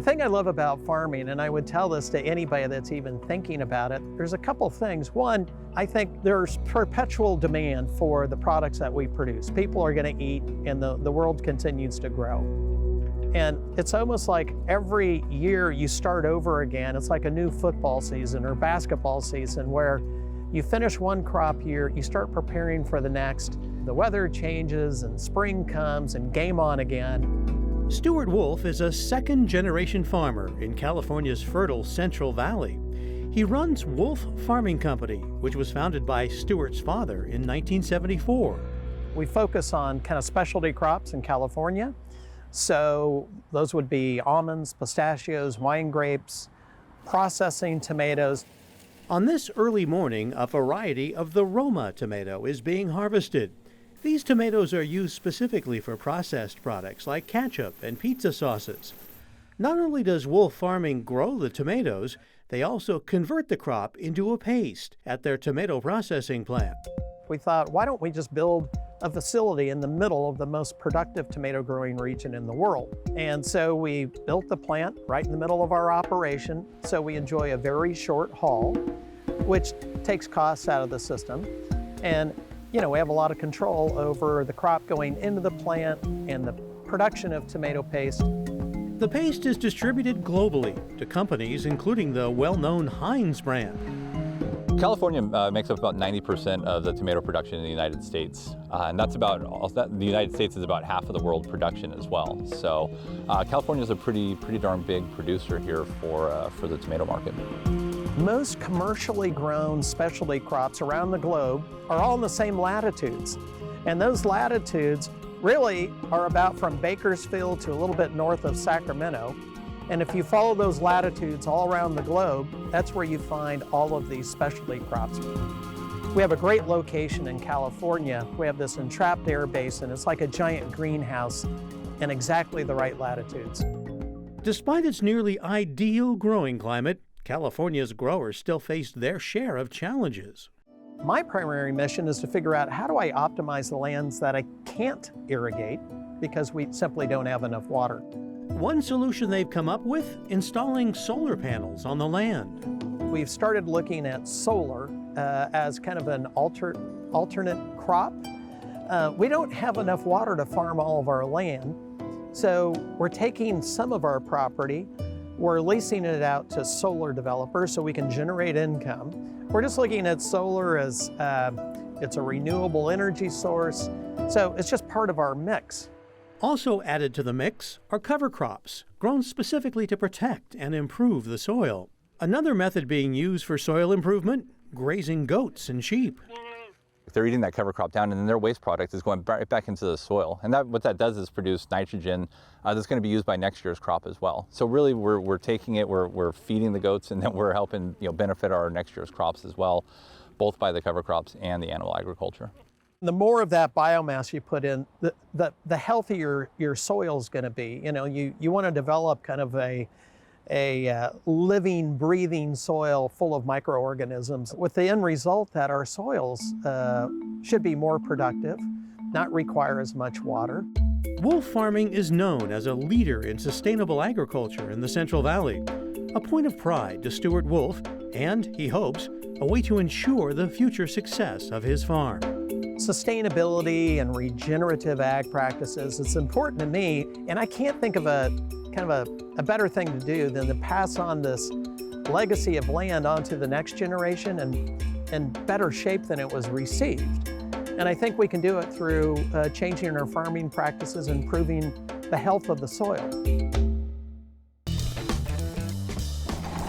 thing I love about farming, and I would tell this to anybody that's even thinking about it, there's a couple things. One, I think there's perpetual demand for the products that we produce. People are going to eat, and the world continues to grow. And it's almost like every year you start over again. It's like a new football season or basketball season where you finish one crop year, you start preparing for the next. The weather changes and spring comes and game on again. Stuart Woolf is a second-generation farmer in California's fertile Central Valley. He runs Woolf Farming Company, which was founded by Stuart's father in 1974. We focus on kind of specialty crops in California. So those would be almonds, pistachios, wine grapes, processing tomatoes. On this early morning, a variety of the Roma tomato is being harvested. These tomatoes are used specifically for processed products like ketchup and pizza sauces. Not only does Woolf Farming grow the tomatoes, they also convert the crop into a paste at their tomato processing plant. We thought, why don't we just build a facility in the middle of the most productive tomato growing region in the world? And so we built the plant right in the middle of our operation, so we enjoy a very short haul, which takes costs out of the system. And we have a lot of control over the crop going into the plant and the production of tomato paste. The paste is distributed globally to companies including the well-known Heinz brand. California makes up about 90% of the tomato production in the United States, and the United States is about half of the world production as well. So California is a pretty darn big producer here for the tomato market. Most commercially grown specialty crops around the globe are all in the same latitudes, and those latitudes really are about from Bakersfield to a little bit north of Sacramento. And if you follow those latitudes all around the globe, that's where you find all of these specialty crops. We have a great location in California. We have this entrapped air basin. It's like a giant greenhouse in exactly the right latitudes. Despite its nearly ideal growing climate, California's growers still face their share of challenges. My primary mission is to figure out how do I optimize the lands that I can't irrigate because we simply don't have enough water. One solution they've come up with, installing solar panels on the land. We've started looking at solar as kind of an alternate crop. We don't have enough water to farm all of our land, so we're taking some of our property, we're leasing it out to solar developers so we can generate income. We're just looking at solar as it's a renewable energy source, so it's just part of our mix. Also added to the mix are cover crops, grown specifically to protect and improve the soil. Another method being used for soil improvement, grazing goats and sheep. They're eating that cover crop down, and then their waste product is going right back into the soil. And what that does is produce nitrogen that's going to be used by next year's crop as well. So really, we're taking it, we're feeding the goats, and then we're helping benefit our next year's crops as well, both by the cover crops and the animal agriculture. The more of that biomass you put in, the healthier your soil is going to be. You want to develop kind of a living, breathing soil full of microorganisms with the end result that our soils should be more productive, not require as much water. Woolf Farming is known as a leader in sustainable agriculture in the Central Valley, a point of pride to Stuart Woolf, and, he hopes, a way to ensure the future success of his farm. Sustainability and regenerative ag practices, it's important to me, and I can't think of a better thing to do than to pass on this legacy of land onto the next generation in better shape than it was received. And I think we can do it through changing our farming practices, improving the health of the soil.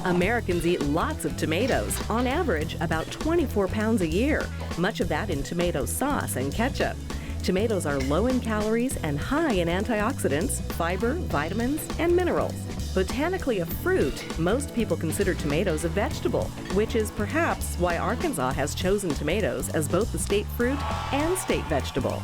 Americans eat lots of tomatoes, on average about 24 pounds a year, much of that in tomato sauce and ketchup. Tomatoes are low in calories and high in antioxidants, fiber, vitamins, and minerals. Botanically a fruit, most people consider tomatoes a vegetable, which is perhaps why Arkansas has chosen tomatoes as both the state fruit and state vegetable.